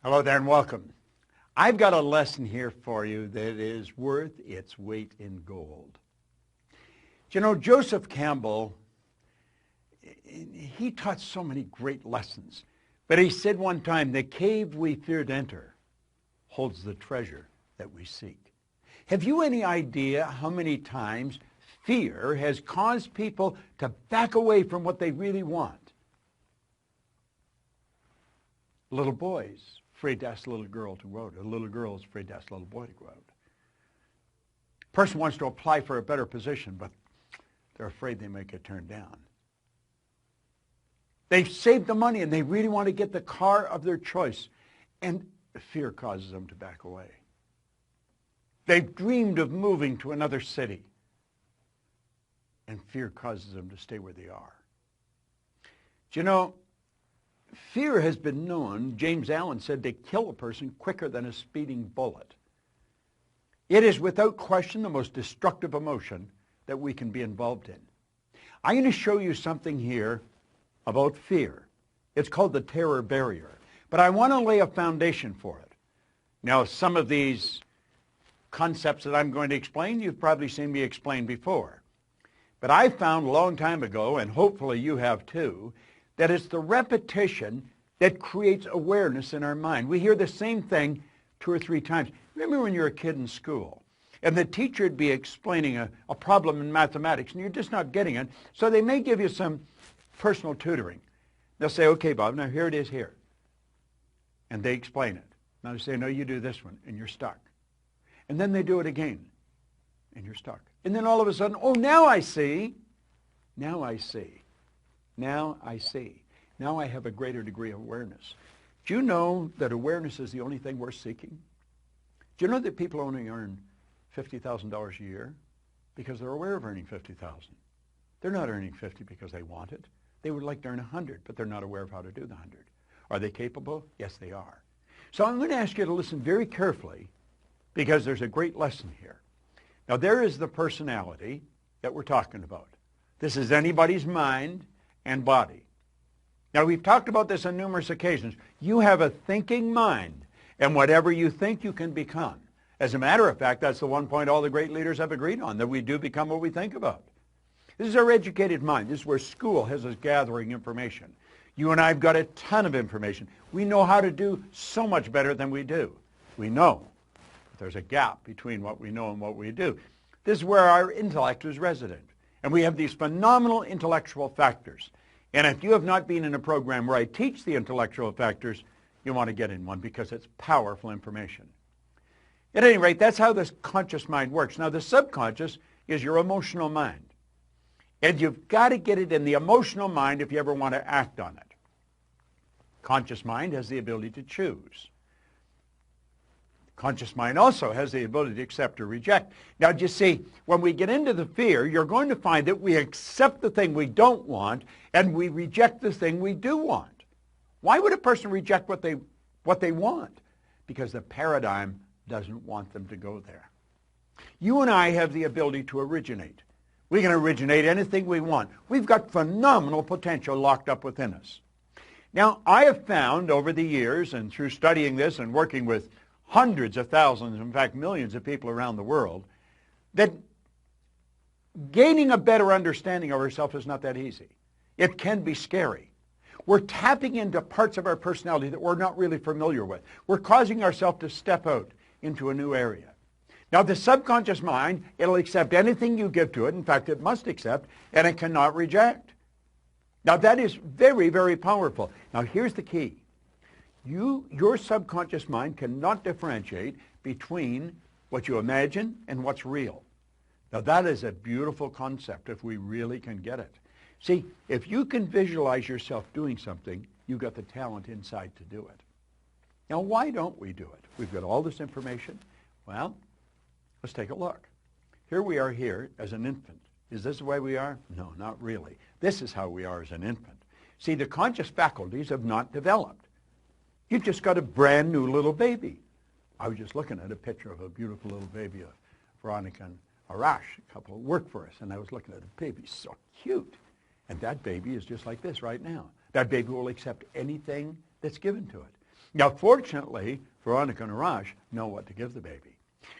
Hello there and welcome. I've got a lesson here for you that is worth its weight in gold. You know, Joseph Campbell, he taught so many great lessons. But he said one time, the cave we fear to enter holds the treasure that we seek. Have you any idea how many times fear has caused people to back away from what they really want? Little boys afraid to ask a little girl to go out. A little girl is afraid to ask a little boy to go out. A person wants to apply for a better position, but they're afraid they might get turned down. They've saved the money and they really want to get the car of their choice, and fear causes them to back away. They've dreamed of moving to another city, and fear causes them to stay where they are. Do you know, fear has been known, James Allen said, to kill a person quicker than a speeding bullet. It is without question the most destructive emotion that we can be involved in. I'm going to show you something here about fear. It's called the terror barrier. But I want to lay a foundation for it. Now, some of these concepts that I'm going to explain, you've probably seen me explain before. But I found a long time ago, and hopefully you have too, that it's the repetition that creates awareness in our mind. We hear the same thing 2 or 3 times. Remember when you're a kid in school, and the teacher would be explaining a problem in mathematics, and you're just not getting it, so they may give you some personal tutoring. They'll say, okay, Bob, now here it is here. And they explain it. Now they say, no, you do this one, and you're stuck. And then they do it again, and you're stuck. And then all of a sudden, oh, now I see. Now I see. Now I see. Now I have a greater degree of awareness. Do you know that awareness is the only thing worth seeking? Do you know that people only earn $50,000 a year because they're aware of earning $50,000? They're not earning 50 because they want it. They would like to earn 100, but they're not aware of how to do the 100. Are they capable? Yes, they are. So I'm going to ask you to listen very carefully because there's a great lesson here. Now, there is the personality that we're talking about. This is anybody's mind and body. Now, we've talked about this on numerous occasions. You have a thinking mind, and whatever you think, you can become. As a matter of fact, that's the one point all the great leaders have agreed on, that we do become what we think about. This is our educated mind. This is where school has us gathering information. You and I have got a ton of information. We know how to do so much better than we do. We know, but there's a gap between what we know and what we do. This is where our intellect is resident. And we have these phenomenal intellectual factors. And if you have not been in a program where I teach the intellectual factors, you want to get in one because it's powerful information. At any rate, that's how this conscious mind works. Now, the subconscious is your emotional mind. And you've got to get it in the emotional mind if you ever want to act on it. Conscious mind has the ability to choose. Conscious mind also has the ability to accept or reject. Now, do you see, when we get into the fear, you're going to find that we accept the thing we don't want and we reject the thing we do want. Why would a person reject what they want? Because the paradigm doesn't want them to go there. You and I have the ability to originate. We can originate anything we want. We've got phenomenal potential locked up within us. Now, I have found over the years and through studying this and working with hundreds of thousands, in fact millions of people around the world, that gaining a better understanding of ourselves is not that easy. It can be scary. We're tapping into parts of our personality that we're not really familiar with. We're causing ourselves to step out into a new area. Now, the subconscious mind, it'll accept anything you give to it. In fact, it must accept, and it cannot reject. Now, that is very, very powerful. Now, here's the key. Your subconscious mind cannot differentiate between what you imagine and what's real. Now, that is a beautiful concept if we really can get it. See, if you can visualize yourself doing something, you've got the talent inside to do it. Now, why don't we do it? We've got all this information. Well, let's take a look. Here we are here as an infant. Is this the way we are? No, not really. This is how we are as an infant. See, the conscious faculties have not developed. You've just got a brand new little baby. I was just looking at a picture of a beautiful little baby, Veronica and Arash, a couple who work for us, and I was looking at the baby, so cute. And that baby is just like this right now. That baby will accept anything that's given to it. Now, fortunately, Veronica and Arash know what to give the baby.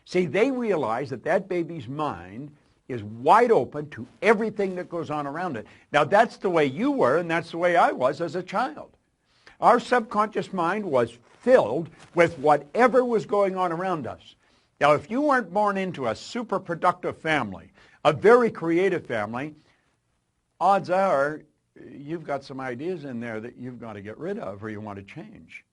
See, they realize that that baby's mind is wide open to everything that goes on around it. Now, that's the way you were, and that's the way I was as a child. Our subconscious mind was filled with whatever was going on around us. Now, if you weren't born into a super productive family, a very creative family, odds are you've got some ideas in there that you've got to get rid of or you want to change.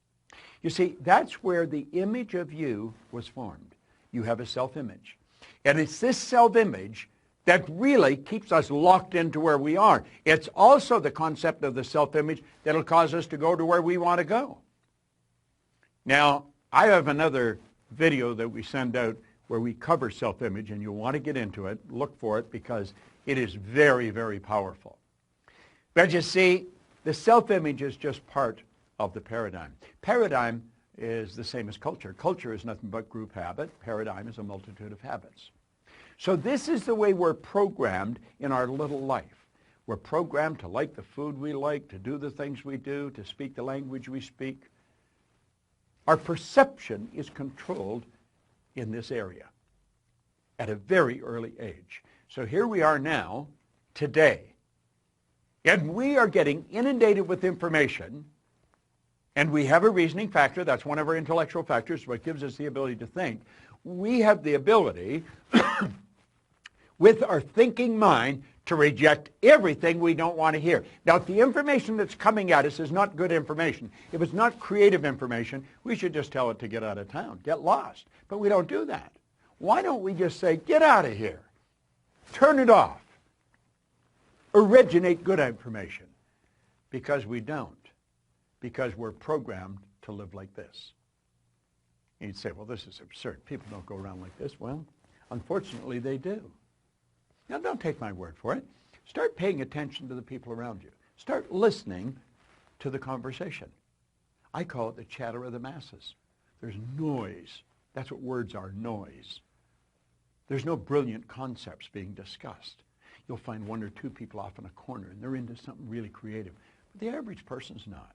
You see, that's where the image of you was formed. You have a self-image. And it's this self-image that really keeps us locked into where we are. It's also the concept of the self-image that will cause us to go to where we want to go. Now, I have another video that we send out where we cover self-image, and you'll want to get into it, look for it, because it is very, very powerful. But you see, the self-image is just part of the paradigm. Paradigm is the same as culture. Culture is nothing but group habit. Paradigm is a multitude of habits. So this is the way we're programmed in our little life. We're programmed to like the food we like, to do the things we do, to speak the language we speak. Our perception is controlled in this area at a very early age. So here we are now, today, and we are getting inundated with information, and we have a reasoning factor. That's one of our intellectual factors, what gives us the ability to think. We have the ability with our thinking mind to reject everything we don't want to hear. Now, if the information that's coming at us is not good information, if it's not creative information, we should just tell it to get out of town, get lost. But we don't do that. Why don't we just say, get out of here, turn it off, originate good information? Because we don't. Because we're programmed to live like this. And you'd say, well, this is absurd. People don't go around like this. Well, unfortunately, they do. Now, don't take my word for it. Start paying attention to the people around you. Start listening to the conversation. I call it the chatter of the masses. There's noise. That's what words are, noise. There's no brilliant concepts being discussed. You'll find one or two people off in a corner, and they're into something really creative. But the average person's not.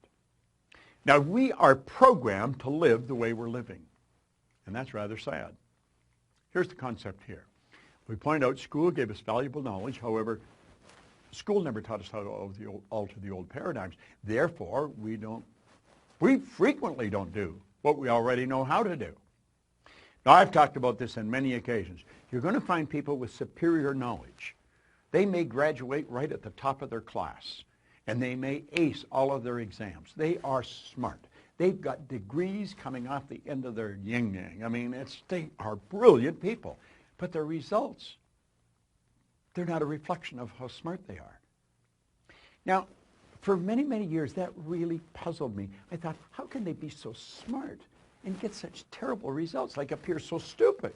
Now, we are programmed to live the way we're living, and that's rather sad. Here's the concept here. We pointed out school gave us valuable knowledge. However, school never taught us how to alter the old paradigms. Therefore, we frequently don't do what we already know how to do. Now, I've talked about this on many occasions. You're going to find people with superior knowledge. They may graduate right at the top of their class, and they may ace all of their exams. They are smart. They've got degrees coming off the end of their yin-yang. I mean, they are brilliant people. But their results, they're not a reflection of how smart they are. Now, for many, many years, that really puzzled me. I thought, how can they be so smart and get such terrible results, like appear so stupid?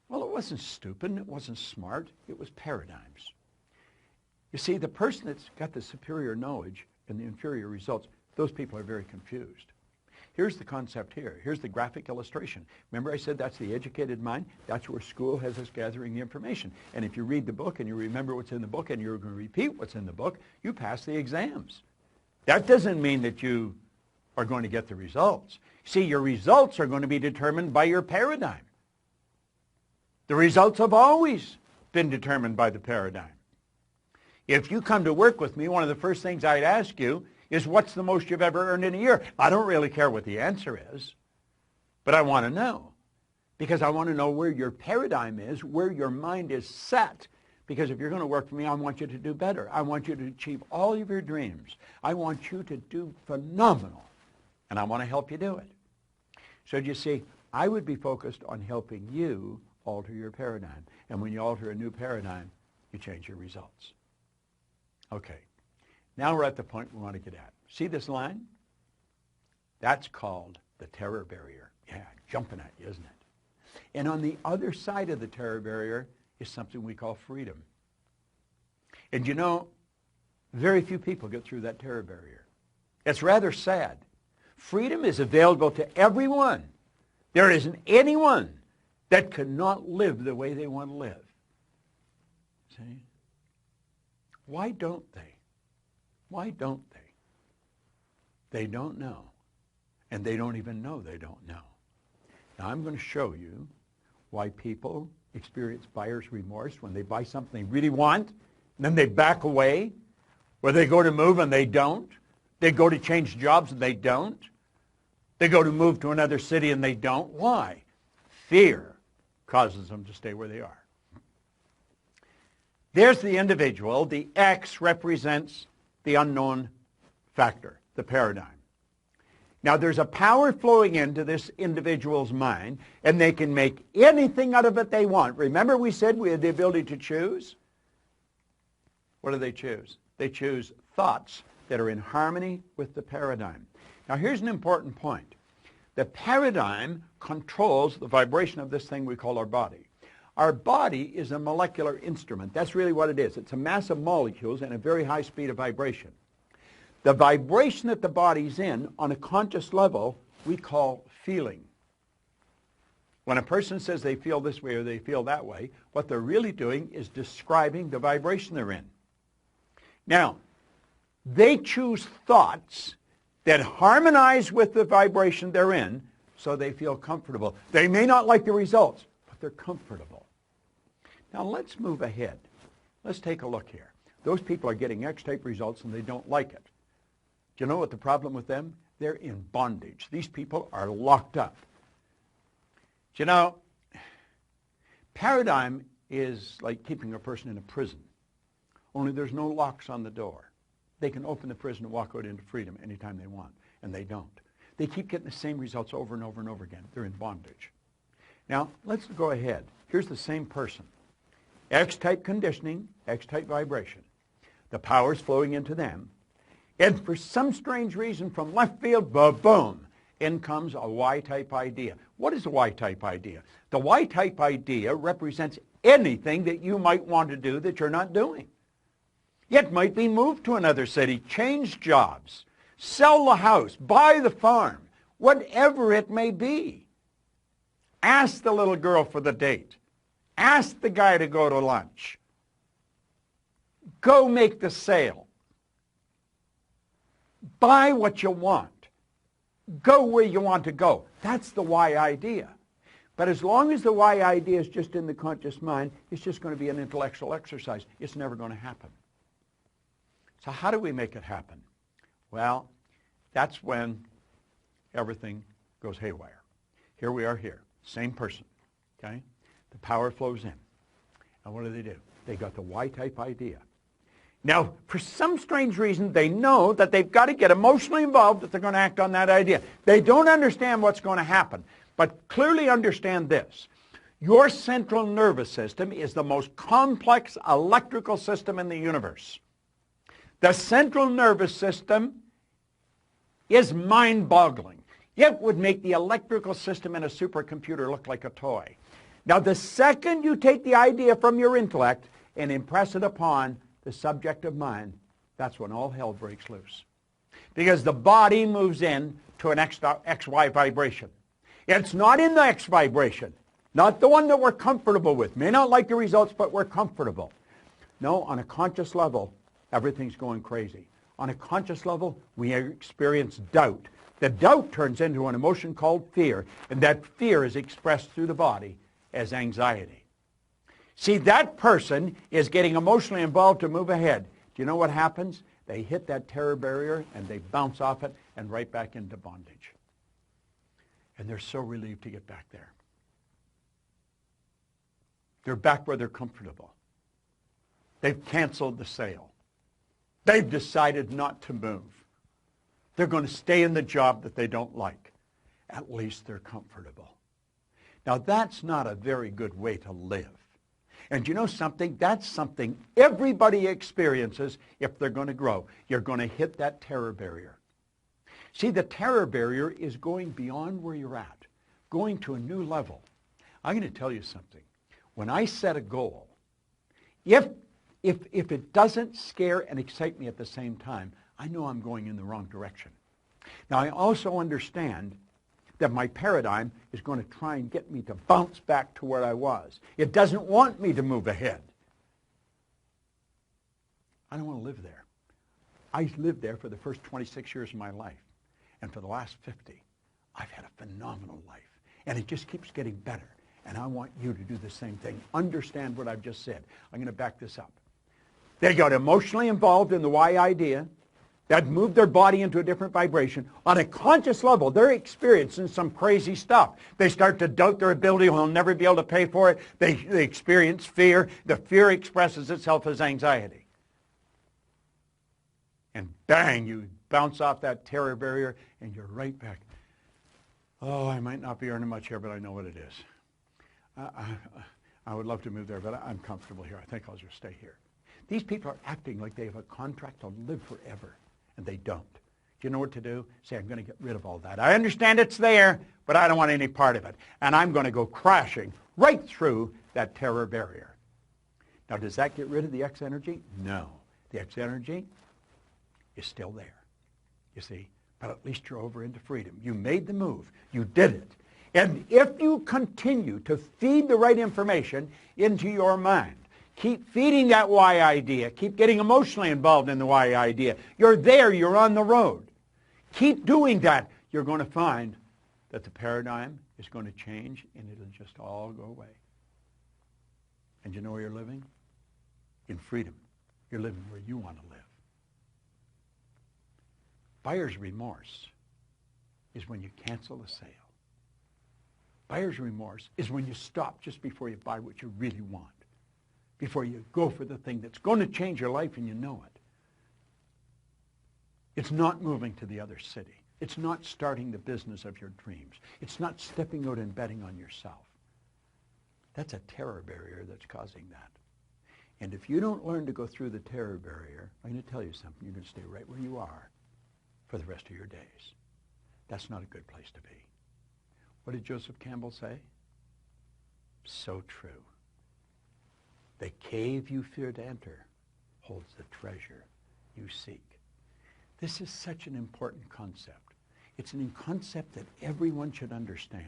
Well, it wasn't stupid, it wasn't smart, it was paradigms. You see, the person that's got the superior knowledge and the inferior results, those people are very confused. Here's the concept here. Here's the graphic illustration. Remember I said that's the educated mind? That's where school has us gathering the information. And if you read the book and you remember what's in the book and you're going to repeat what's in the book, you pass the exams. That doesn't mean that you are going to get the results. See, your results are going to be determined by your paradigm. The results have always been determined by the paradigm. If you come to work with me, one of the first things I'd ask you is, what's the most you've ever earned in a year? I don't really care what the answer is, but I want to know, because I want to know where your paradigm is, where your mind is set. Because if you're going to work for me, I want you to do better. I want you to achieve all of your dreams. I want you to do phenomenal, and I want to help you do it. So you see, I would be focused on helping you alter your paradigm. And when you alter a new paradigm, you change your results. Okay. Now we're at the point we want to get at. See this line? That's called the terror barrier. Yeah, jumping at you, isn't it? And on the other side of the terror barrier is something we call freedom. And you know, very few people get through that terror barrier. It's rather sad. Freedom is available to everyone. There isn't anyone that cannot live the way they want to live. See? Why don't they? Why don't they? They don't know. And they don't even know they don't know. Now I'm going to show you why people experience buyer's remorse when they buy something they really want, and then they back away, where they go to move and they don't. They go to change jobs and they don't. They go to move to another city and they don't. Why? Fear causes them to stay where they are. There's the individual. The X represents the unknown factor, the paradigm. Now, there's a power flowing into this individual's mind, and they can make anything out of it they want. Remember we said we had the ability to choose? What do they choose? They choose thoughts that are in harmony with the paradigm. Now, here's an important point. The paradigm controls the vibration of this thing we call our body. Our body is a molecular instrument. That's really what it is. It's a mass of molecules and a very high speed of vibration. The vibration that the body's in on a conscious level we call feeling. When a person says they feel this way or they feel that way, what they're really doing is describing the vibration they're in. Now, they choose thoughts that harmonize with the vibration they're in so they feel comfortable. They may not like the results, but they're comfortable. Now let's move ahead. Let's take a look here. Those people are getting X-type results and they don't like it. Do you know what the problem with them? They're in bondage. These people are locked up. Do you know, paradigm is like keeping a person in a prison, only there's no locks on the door. They can open the prison and walk out into freedom anytime they want, and they don't. They keep getting the same results over and over and over again. They're in bondage. Now, let's go ahead. Here's the same person. X-type conditioning, X-type vibration. The power's flowing into them. And for some strange reason from left field, boom, in comes a Y-type idea. What is a Y-type idea? The Y-type idea represents anything that you might want to do that you're not doing. It might be move to another city, change jobs, sell the house, buy the farm, whatever it may be. Ask the little girl for the date. Ask the guy to go to lunch. Go make the sale. Buy what you want. Go where you want to go. That's the Y idea. But as long as the Y idea is just in the conscious mind, it's just going to be an intellectual exercise. It's never going to happen. So how do we make it happen? Well, that's when everything goes haywire. Here we are here, same person, okay? The power flows in. And what do? They got the Y-type idea. Now, for some strange reason, they know that they've got to get emotionally involved if they're going to act on that idea. They don't understand what's going to happen, but clearly understand this. Your central nervous system is the most complex electrical system in the universe. The central nervous system is mind-boggling. It would make the electrical system in a supercomputer look like a toy. Now, the second you take the idea from your intellect and impress it upon the subjective mind, that's when all hell breaks loose. Because the body moves in to an XY vibration. It's not in the X vibration, not the one that we're comfortable with. May not like the results, but we're comfortable. No, on a conscious level, everything's going crazy. On a conscious level, we experience doubt. The doubt turns into an emotion called fear, and that fear is expressed through the body as anxiety. See, that person is getting emotionally involved to move ahead. Do you know what happens? They hit that terror barrier and they bounce off it and right back into bondage. And they're so relieved to get back there. They're back where they're comfortable. They've canceled the sale. They've decided not to move. They're going to stay in the job that they don't like. At least they're comfortable. Now, that's not a very good way to live. And you know something? That's something everybody experiences if they're going to grow. You're going to hit that terror barrier. See, the terror barrier is going beyond where you're at, going to a new level. I'm going to tell you something. When I set a goal, if it doesn't scare and excite me at the same time, I know I'm going in the wrong direction. Now, I also understand that my paradigm is going to try and get me to bounce back to where I was. It doesn't want me to move ahead. I don't want to live there. I lived there for the first 26 years of my life, and for the last 50. I've had a phenomenal life. And it just keeps getting better. And I want you to do the same thing. Understand what I've just said. I'm going to back this up. They got emotionally involved in the why idea. That moved their body into a different vibration. On a conscious level, they're experiencing some crazy stuff. They start to doubt their ability. They'll never be able to pay for it. They experience fear. The fear expresses itself as anxiety. And bang, you bounce off that terror barrier, and you're right back. Oh, I might not be earning much here, but I know what it is. I would love to move there, but I'm comfortable here. I think I'll just stay here. These people are acting like they have a contract to live forever, and they don't. Do you know what to do? Say, I'm going to get rid of all that. I understand it's there, but I don't want any part of it. And I'm going to go crashing right through that terror barrier. Now, does that get rid of the X energy? No. The X energy is still there, you see. But at least you're over into freedom. You made the move. You did it. And if you continue to feed the right information into your mind, keep feeding that why idea, keep getting emotionally involved in the why idea, you're there, you're on the road. Keep doing that. You're going to find that the paradigm is going to change and it'll just all go away. And you know where you're living? In freedom. You're living where you want to live. Buyer's remorse is when you cancel the sale. Buyer's remorse is when you stop just before you buy what you really want, before you go for the thing that's going to change your life and you know it. It's not moving to the other city. It's not starting the business of your dreams. It's not stepping out and betting on yourself. That's a terror barrier that's causing that. And if you don't learn to go through the terror barrier, I'm going to tell you something. You're going to stay right where you are for the rest of your days. That's not a good place to be. What did Joseph Campbell say? So true. The cave you fear to enter holds the treasure you seek. This is such an important concept. It's a concept that everyone should understand.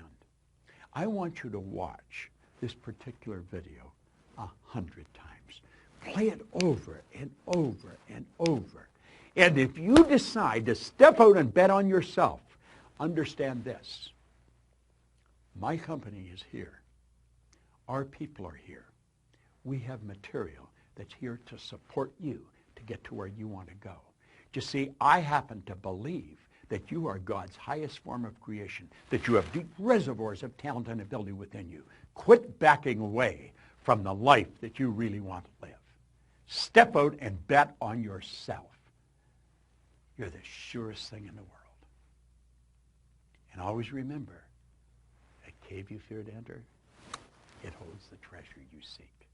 I want you to watch this particular video 100 times. Play it over and over and over. And if you decide to step out and bet on yourself, understand this. My company is here. Our people are here. We have material that's here to support you to get to where you want to go. You see, I happen to believe that you are God's highest form of creation, that you have deep reservoirs of talent and ability within you. Quit backing away from the life that you really want to live. Step out and bet on yourself. You're the surest thing in the world. And always remember, that cave you fear to enter, it holds the treasure you seek.